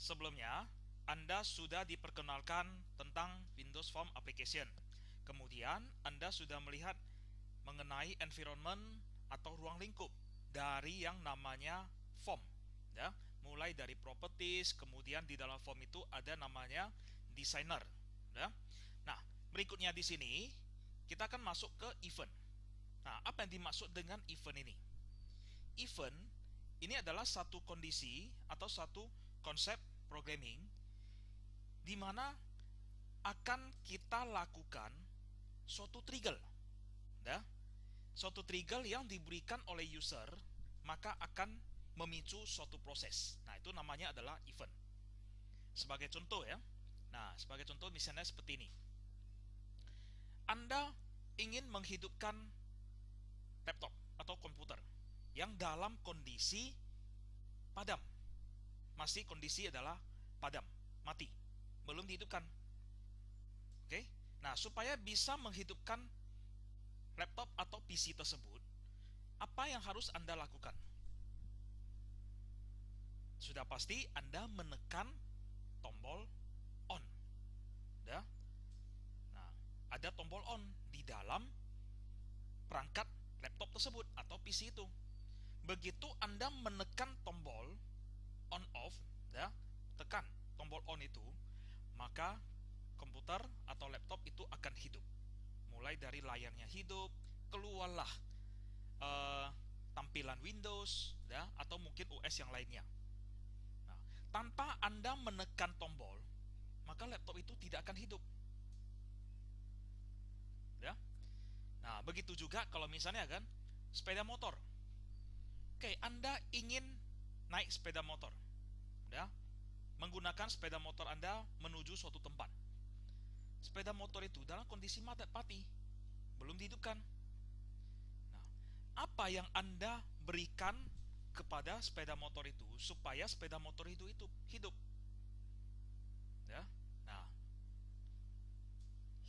sebelumnya Anda sudah diperkenalkan tentang Windows Form Application. Kemudian Anda sudah melihat mengenai environment atau ruang lingkup dari yang namanya form, ya. Mulai dari properties, kemudian di dalam form itu ada namanya designer, ya. Nah, berikutnya di sini kita akan masuk ke event. Nah, apa yang dimaksud dengan event ini? Event ini adalah satu kondisi atau satu konsep programming di mana akan kita lakukan suatu trigger, ya. Suatu trigger yang diberikan oleh user maka akan memicu suatu proses. Nah, itu namanya adalah event. Sebagai contoh ya. Nah, sebagai contoh misalnya seperti ini. Anda ingin menghidupkan laptop atau komputer yang dalam kondisi padam. Masih kondisi adalah padam, mati, belum dihidupkan. Oke. Nah, supaya bisa menghidupkan laptop atau PC tersebut, apa yang harus Anda lakukan? Sudah pasti Anda menekan tombol on. Ya. Nah, ada tombol on di dalam perangkat laptop tersebut atau PC itu. Begitu Anda menekan tombol on off, ya, tekan tombol on itu, maka komputer atau laptop itu akan hidup. Mulai dari layarnya hidup, keluarlah tampilan Windows, ya, atau mungkin OS yang lainnya. Nah, tanpa Anda menekan tombol, maka laptop itu tidak akan hidup. Ya. Nah, begitu juga kalau misalnya kan sepeda motor. Oke, Anda ingin naik sepeda motor, ya, menggunakan sepeda motor Anda menuju suatu tempat. Sepeda motor itu dalam kondisi mati, belum dihidupkan. Nah, apa yang Anda berikan kepada sepeda motor itu supaya sepeda motor itu hidup? Ya, nah,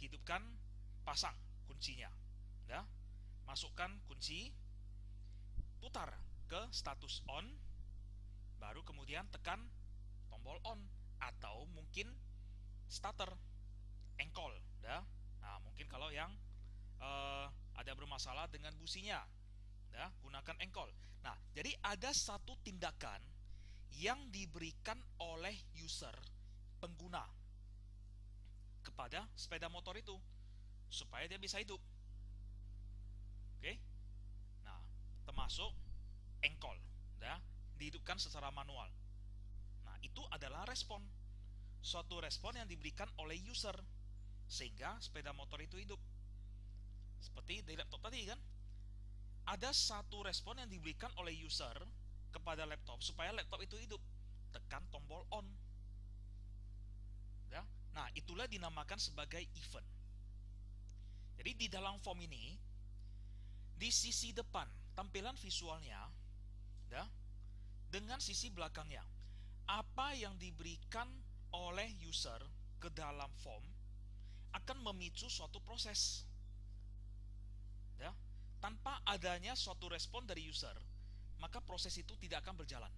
hidupkan, pasang kuncinya, ya, masukkan kunci, putar ke status on, baru kemudian tekan tombol on atau mungkin starter, engkol, ya. Nah, mungkin kalau yang ada bermasalah dengan businya, ya, gunakan engkol. Nah, jadi ada satu tindakan yang diberikan oleh user, pengguna, kepada sepeda motor itu supaya dia bisa hidup. Oke. Nah, termasuk engkol, ya, dihidupkan secara manual. Nah, itu adalah respon. Suatu respon yang diberikan oleh user sehingga sepeda motor itu hidup. Seperti di laptop tadi kan, ada satu respon yang diberikan oleh user kepada laptop supaya laptop itu hidup. Tekan tombol on, ya. Nah, itulah dinamakan sebagai event. Jadi di dalam form ini, di sisi depan tampilan visualnya, ya, dengan sisi belakangnya, apa yang diberikan oleh user ke dalam form akan memicu suatu proses, ya. Tanpa adanya suatu respon dari user, maka proses itu tidak akan berjalan.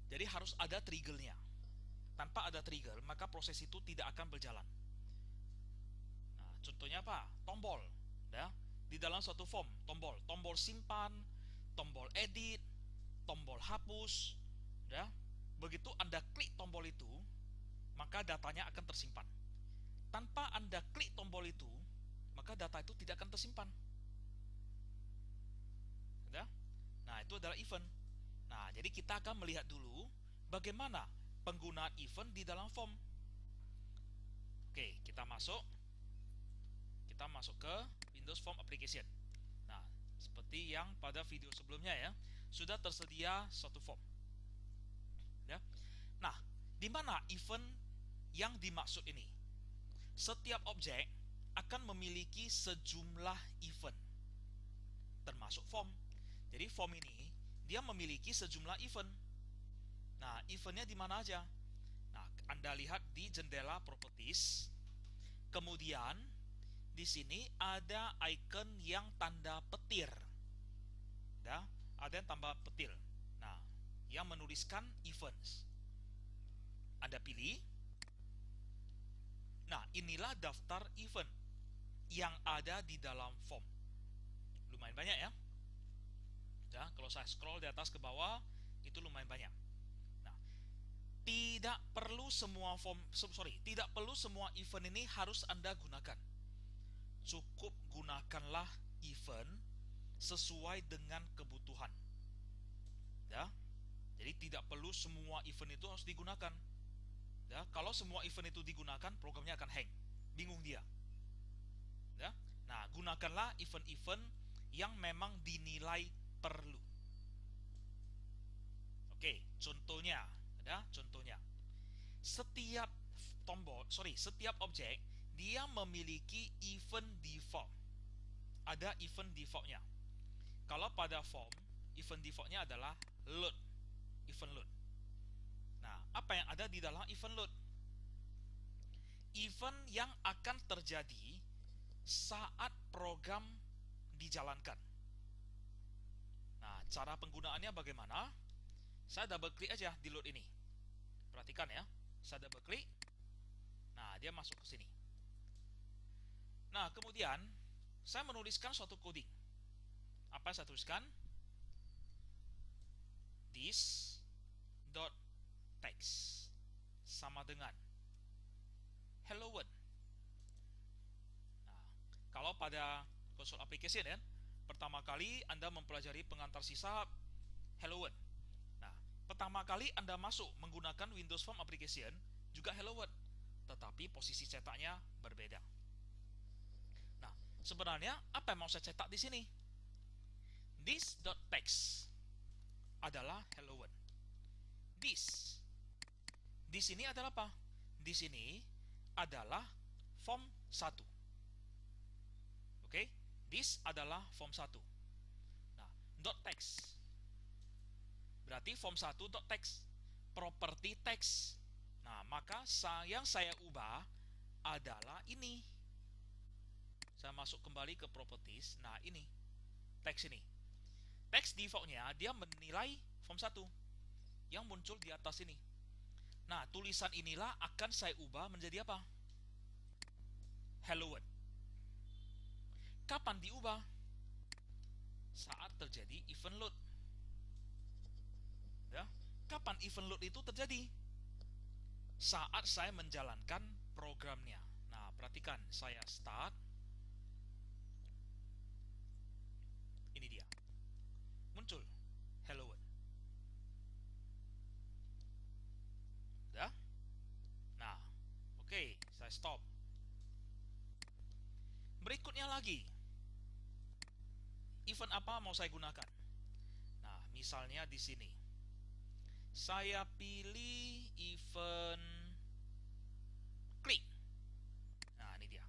Jadi harus ada triggernya. Tanpa ada trigger, maka proses itu tidak akan berjalan. Nah, contohnya apa? Tombol, ya. Di dalam suatu form, tombol simpan, tombol edit, tombol hapus, ya. Begitu Anda klik tombol itu, maka datanya akan tersimpan. Tanpa Anda klik tombol itu, maka data itu tidak akan tersimpan. Ya? Nah, itu adalah event. Nah, jadi kita akan melihat dulu bagaimana penggunaan event di dalam form. Oke, kita masuk ke Windows Form Application. Nah, seperti yang pada video sebelumnya ya, sudah tersedia suatu form. Ya. Nah, di mana event yang dimaksud ini? Setiap objek akan memiliki sejumlah event, termasuk form. Jadi form ini dia memiliki sejumlah event. Nah, eventnya di mana aja? Nah, Anda lihat di jendela properties. Kemudian di sini ada icon yang tanda petir. Ya, ada yang tambah petir. Nah, yang menuliskan events. Anda pilih. Nah, inilah daftar event yang ada di dalam form. Lumayan banyak ya. Ya, kalau saya scroll di atas ke bawah, itu lumayan banyak. Nah, tidak perlu semua tidak perlu semua event ini harus Anda gunakan. Cukup gunakanlah event sesuai dengan kebutuhan. Ya. Jadi tidak perlu semua event itu harus digunakan. Ya, kalau semua event itu digunakan, programnya akan hang, bingung dia. Ya, nah gunakanlah event-event yang memang dinilai perlu. Oke, contohnya, ada contohnya. Setiap setiap objek dia memiliki event default. Ada event defaultnya. Kalau pada form, event defaultnya adalah load, event load. Nah, apa yang ada di dalam event load? Event yang akan terjadi saat program dijalankan. Nah, cara penggunaannya bagaimana? Saya double klik aja di load ini. Perhatikan ya, saya double klik. Nah, dia masuk ke sini. Nah, kemudian saya menuliskan suatu coding. Apa yang saya tuliskan? This.text sama dengan hello world. Nah, kalau pada konsol application ya, pertama kali Anda mempelajari pengantar sisa hello world. Nah, pertama kali Anda masuk menggunakan Windows Form Application juga hello world, tetapi posisi cetaknya berbeda. Nah, sebenarnya apa yang mau saya cetak di sini? This.text adalah hello world. Di sini adalah apa? Di sini adalah form 1. Oke, this adalah form 1. Nah, .text berarti form 1 .text, property text. Nah, maka yang saya ubah adalah ini. Saya masuk kembali ke properties. Nah, ini text ini. Text defaultnya dia menilai form 1 yang muncul di atas ini. Nah, tulisan inilah akan saya ubah menjadi apa? Hello world. Kapan diubah? Saat terjadi event load. Ya, kapan event load itu terjadi? Saat saya menjalankan programnya. Nah, perhatikan, saya start. Ini dia. Muncul hello world. Ya? Nah, oke, saya stop. Berikutnya lagi, event apa mau saya gunakan? Nah, misalnya di sini, saya pilih event klik. Nah, ini dia.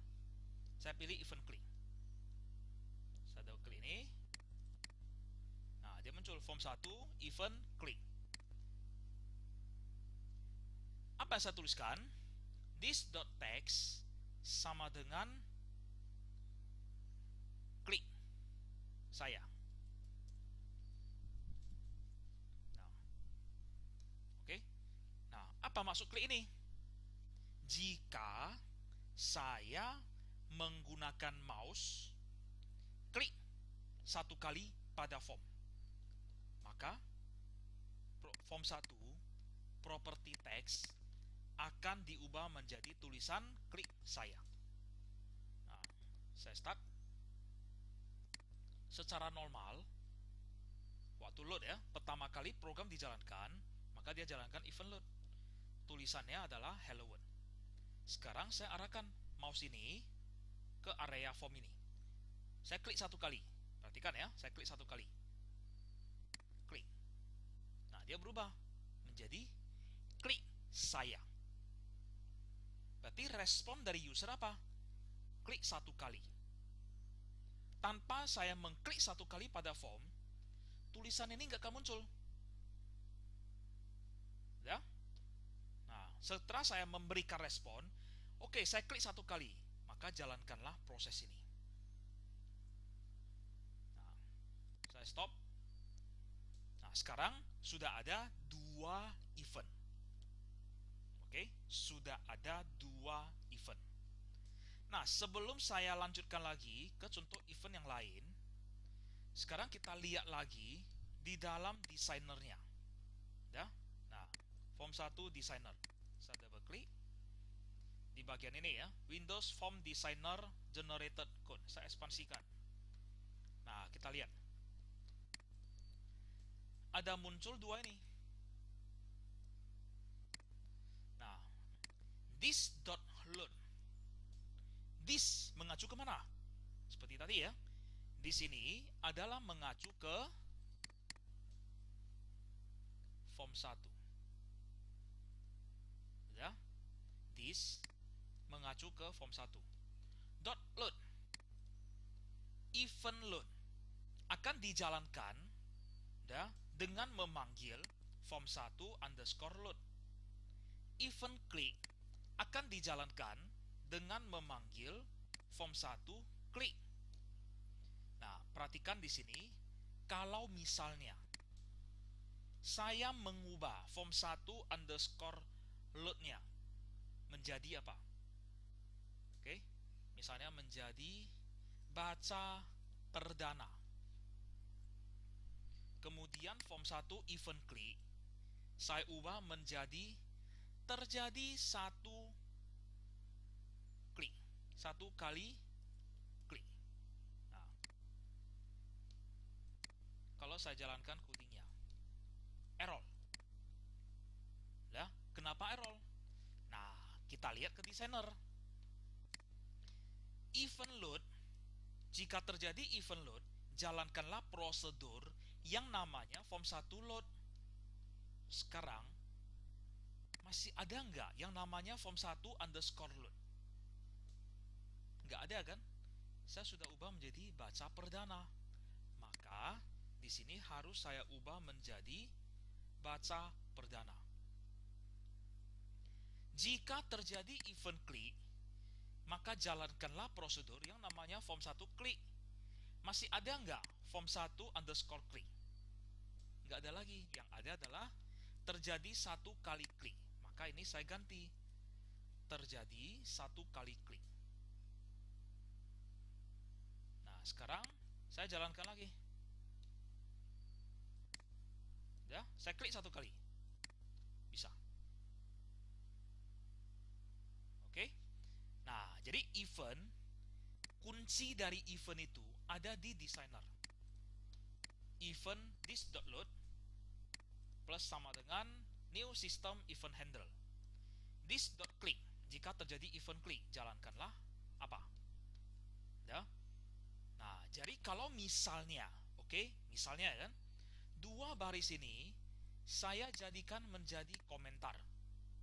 Saya pilih event klik. Saya double klik ini. Nah, dia muncul form 1, event klik. Apa yang saya tuliskan? This.text sama dengan klik saya. Nah, oke. Nah, apa maksud klik ini? Jika saya menggunakan mouse, klik satu kali pada form, maka form 1 property text akan diubah menjadi tulisan klik saya. Nah, saya start. Secara normal, waktu load ya, pertama kali program dijalankan, maka dia jalankan event load. Tulisannya adalah hello world. Sekarang saya arahkan mouse ini ke area form ini. Saya klik satu kali. Perhatikan ya, saya klik satu kali. Klik. Nah, dia berubah menjadi klik saya. Berarti respon dari user apa? Klik satu kali. Tanpa saya mengklik satu kali pada form, tulisan ini nggak akan muncul. Ya? Nah, setelah saya memberikan respon, oke, saya klik satu kali, maka jalankanlah proses ini. Nah, saya stop. Nah, sekarang sudah ada 2 event. Oke. Oke, sudah ada 2 event. Nah, sebelum saya lanjutkan lagi ke contoh event yang lain, sekarang kita lihat lagi di dalam desainernya. Ya. Nah, form 1 designer. Saya double klik di bagian ini ya, Windows Form Designer Generated Code. Saya ekspansikan. Nah, kita lihat. Ada muncul 2 ini. Nah, this.load. This mengacu kemana? Seperti tadi ya. Di sini adalah mengacu ke form 1. Ya. This mengacu ke form 1. Dot load. Event load akan dijalankan ya, dengan memanggil form 1 underscore load. Event click akan dijalankan dengan memanggil form 1 click. Nah, perhatikan di sini, kalau misalnya saya mengubah form 1 underscore load-nya menjadi apa? Oke, misalnya menjadi baca perdana. Kemudian form 1 event click saya ubah menjadi terjadi 1 klik, 1 kali klik. Nah, kalau saya jalankan codingnya, error. Ya, kenapa error? Nah, kita lihat ke desainer. Event load, jika terjadi event load, jalankanlah prosedur yang namanya form 1 load. Sekarang masih ada nggak yang namanya form 1 underscore load? Nggak ada kan? Saya sudah ubah menjadi baca perdana. Maka di sini harus saya ubah menjadi baca perdana. Jika terjadi event click, maka jalankanlah prosedur yang namanya form 1 klik. Masih ada nggak form 1 underscore klik? Nggak ada lagi. Yang ada adalah terjadi 1 kali klik. Maka ini saya ganti terjadi 1 kali klik. Nah, sekarang saya jalankan lagi. Ya, saya klik 1 kali. Bisa. Oke. Nah, jadi event, kunci dari event itu ada di designer. Event this.load plus sama dengan new system event handle. This.click, jika terjadi event click, jalankanlah apa? Ya. Nah, jadi kalau misalnya, oke, misalnya kan, 2 baris ini saya jadikan menjadi komentar.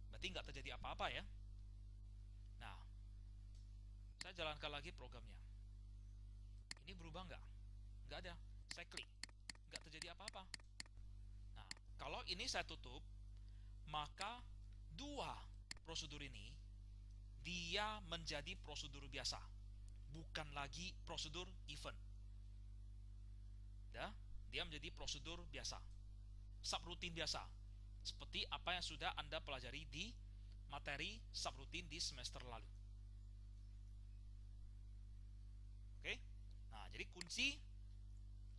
Berarti nggak terjadi apa-apa ya. Nah, saya jalankan lagi programnya. Ini berubah nggak? Nggak ada. Saya klik, nggak terjadi apa-apa. Nah, kalau ini saya tutup, maka 2 prosedur ini dia menjadi prosedur biasa, bukan lagi prosedur event. Ya, dia menjadi prosedur biasa, subroutine biasa, seperti apa yang sudah Anda pelajari di materi subroutine di semester lalu. Oke. Nah, jadi kunci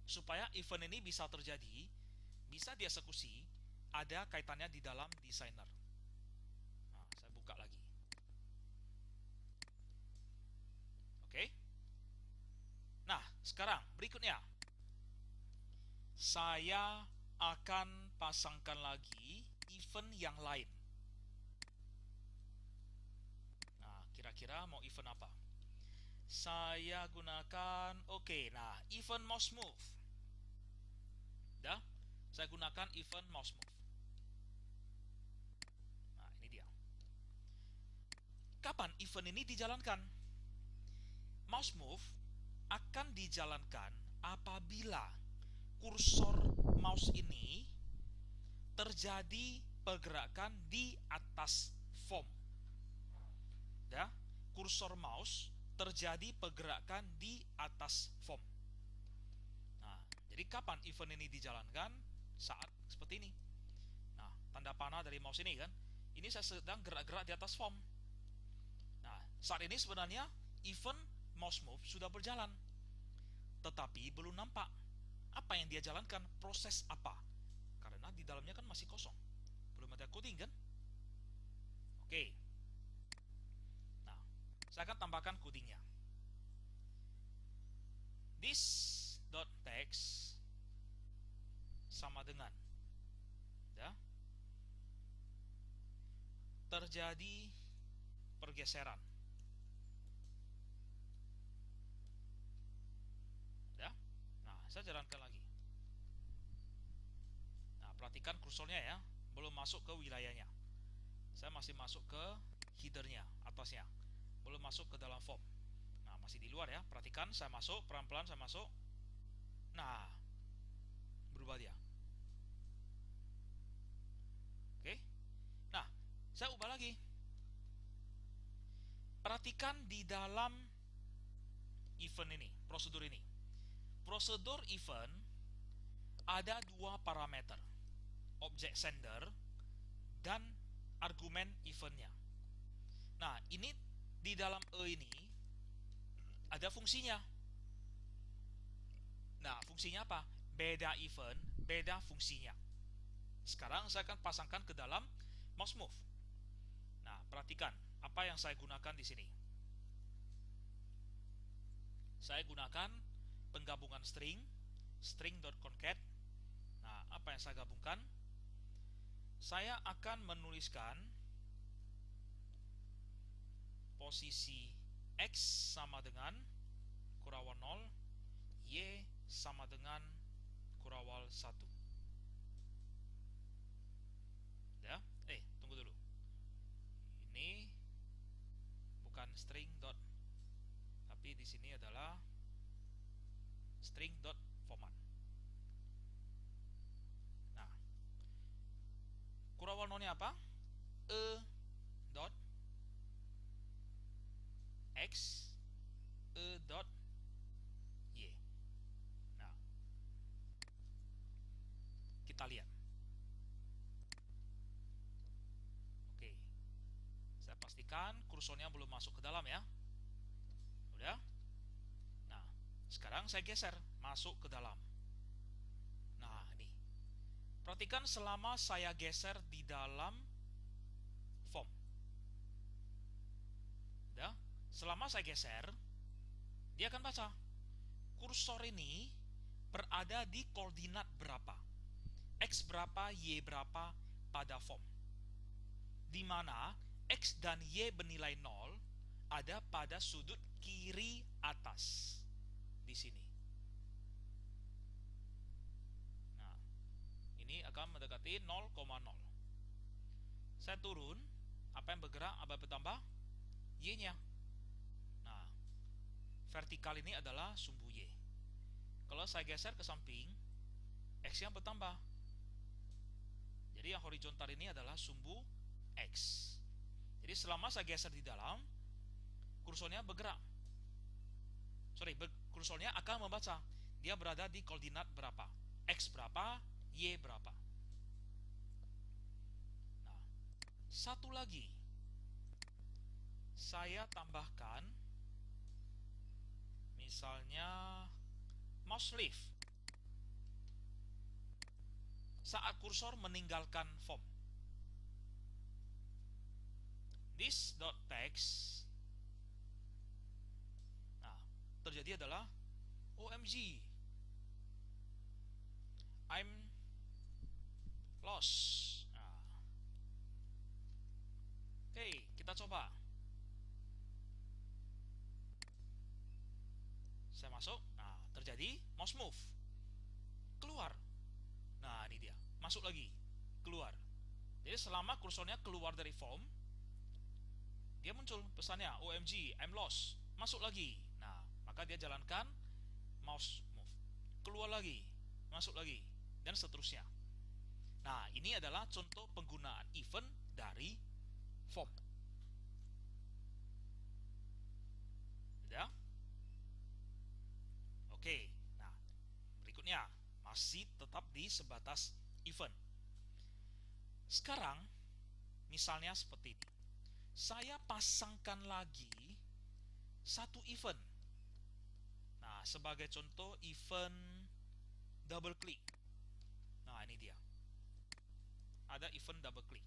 supaya event ini bisa terjadi, bisa dieksekusi, ada kaitannya di dalam designer. Nah, saya buka lagi. Oke. Nah, sekarang berikutnya saya akan pasangkan lagi event yang lain. Nah, kira-kira mau event apa? Saya gunakan, oke, nah, event mouse move. Ya, saya gunakan event mouse move. Nah, ini dia. Kapan event ini dijalankan? Mouse move akan dijalankan apabila kursor mouse ini terjadi pergerakan di atas form. Ya, kursor mouse terjadi pergerakan di atas form. Nah, jadi kapan event ini dijalankan? Saat seperti ini. Nah, tanda panah dari mouse ini kan, ini saya sedang gerak-gerak di atas form. Nah, saat ini sebenarnya event mouse move sudah berjalan, tetapi belum nampak apa yang dia jalankan, proses apa, karena di dalamnya kan masih kosong, belum ada coding kan. Oke, nah saya akan tambahkan codingnya. This.text sama dengan, ya, terjadi pergeseran, ya. Nah, saya jalankan lagi. Nah, perhatikan kursornya ya, belum masuk ke wilayahnya. Saya masih masuk ke headernya, atasnya, belum masuk ke dalam form. Nah, masih di luar ya. Perhatikan, saya masuk, pelan-pelan saya masuk. Nah, berubah dia. Oke. Nah, saya ubah lagi. Perhatikan di dalam event ini, prosedur ini. Prosedur event ada dua parameter, object sender dan argumen eventnya. Nah, ini di dalam ini ada fungsinya. Nah, fungsinya apa? Beda event, beda fungsinya. Sekarang saya akan pasangkan ke dalam mouse move. Nah, perhatikan apa yang saya gunakan di sini. Saya gunakan penggabungan string.concat. Nah, apa yang saya gabungkan? Saya akan menuliskan posisi X sama dengan kurawal 0, Y sama dengan kurawal 1. Ya, tunggu dulu. Ini bukan string dot, tapi di sini adalah string dot format. Nah, kurawal 0-nya apa? Dot X, dot Y. Nah, kita lihat. Oke, saya pastikan kursornya belum masuk ke dalam ya. Udah. Nah, sekarang saya geser masuk ke dalam. Nah, ini. Perhatikan selama saya geser di dalam form. Udah. Selama saya geser, dia akan baca. Kursor ini berada di koordinat berapa? X berapa, Y berapa pada form. Di mana X dan Y bernilai 0 ada pada sudut kiri atas. Di sini. Nah, ini akan mendekati 0,0. Saya turun, apa yang bergerak, apa yang bertambah? Y-nya. Nah, vertikal ini adalah sumbu Y. Kalau saya geser ke samping, X-nya bertambah. Jadi yang horizontal ini adalah sumbu X. Jadi selama saya geser di dalam, kursornya bergerak. Kursornya akan membaca. Dia berada di koordinat berapa? X berapa, Y berapa. Nah, satu lagi. Saya tambahkan misalnya mouse lift saat kursor meninggalkan form. This.text. Nah, terjadi adalah OMG, I'm lost. Nah. Oke, kita coba. Saya masuk. Nah, terjadi mouse move. Keluar. Nah, ini dia. Masuk lagi. Keluar. Jadi selama kursornya keluar dari form, dia muncul pesannya OMG, I'm lost. Masuk lagi. Nah, maka dia jalankan mouse move. Keluar lagi. Masuk lagi. Dan seterusnya. Nah, ini adalah contoh penggunaan event dari form. Sudah? Oke. Nah, berikutnya masih tetap di sebatas event. Sekarang Misalnya seperti ini. Saya pasangkan lagi satu event. Nah, sebagai contoh event double click. Nah, ini dia. Ada event double click.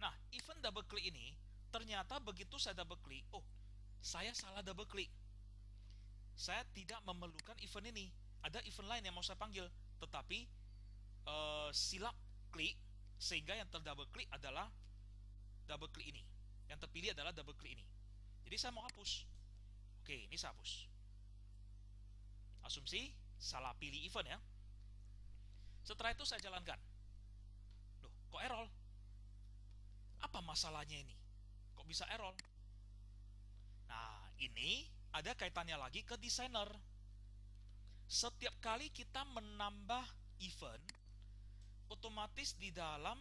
Nah, event double click ini ternyata begitu saya double click, oh, saya salah double click. Saya tidak memerlukan event ini. Ada event lain yang mau saya panggil, tetapi silap klik, sehingga yang terdouble klik adalah double klik ini. Yang terpilih adalah double klik ini. Jadi saya mau hapus. Oke, ini saya hapus. Asumsi salah pilih event ya. Setelah itu saya jalankan. Loh, kok error? Apa masalahnya ini? Kok bisa error? Nah, ini ada kaitannya lagi ke desainer. Setiap kali kita menambah event, otomatis di dalam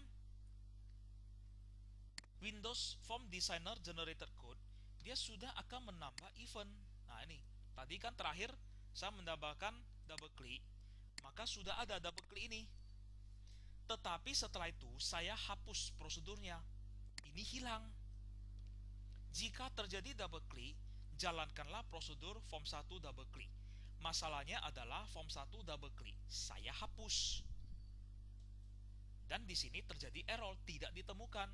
Windows Form Designer Generated Code, dia sudah akan menambah event. Nah, ini tadi kan terakhir saya menambahkan double click, maka sudah ada double click ini. Tetapi setelah itu saya hapus prosedurnya. Ini hilang. Jika terjadi double click, jalankanlah prosedur form 1 double click. Masalahnya adalah form 1 double click saya hapus. Dan di sini terjadi error, tidak ditemukan.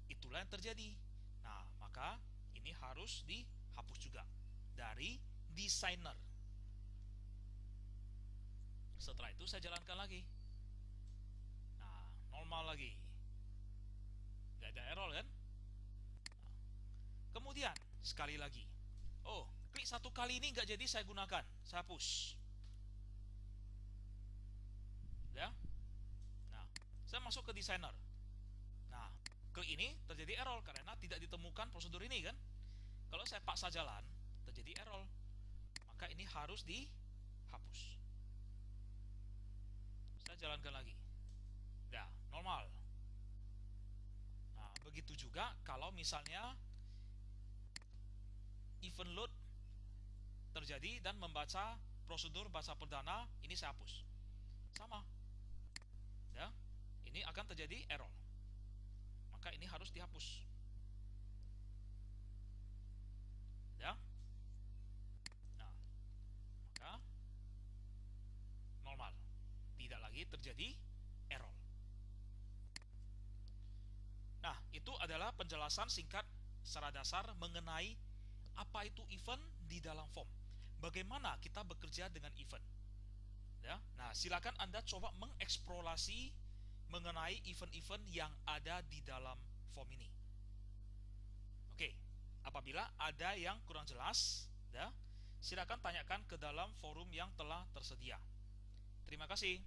Itulah yang terjadi. Nah, maka ini harus dihapus juga dari designer. Setelah itu saya jalankan lagi. Nah, normal lagi. Gak ada error kan? Nah, kemudian sekali lagi. Oh, klik satu kali ini nggak jadi saya gunakan, saya hapus. Ya. Nah, saya masuk ke designer. Nah, klik ini terjadi error karena tidak ditemukan prosedur ini kan. Kalau saya paksa jalan, terjadi error. Maka ini harus dihapus. Saya jalankan lagi. Ya, normal. Nah, begitu juga kalau misalnya event load terjadi dan membaca prosedur bahasa perdana, ini saya hapus. Sama. Ya, ini akan terjadi error. Maka ini harus dihapus. Ya. Nah, maka normal. Tidak lagi terjadi error. Nah, itu adalah penjelasan singkat secara dasar mengenai apa itu event di dalam form. Bagaimana kita bekerja dengan event. Ya. Nah, silakan Anda coba mengeksplorasi mengenai event-event yang ada di dalam form ini. Oke, apabila ada yang kurang jelas, ya, silakan tanyakan ke dalam forum yang telah tersedia. Terima kasih.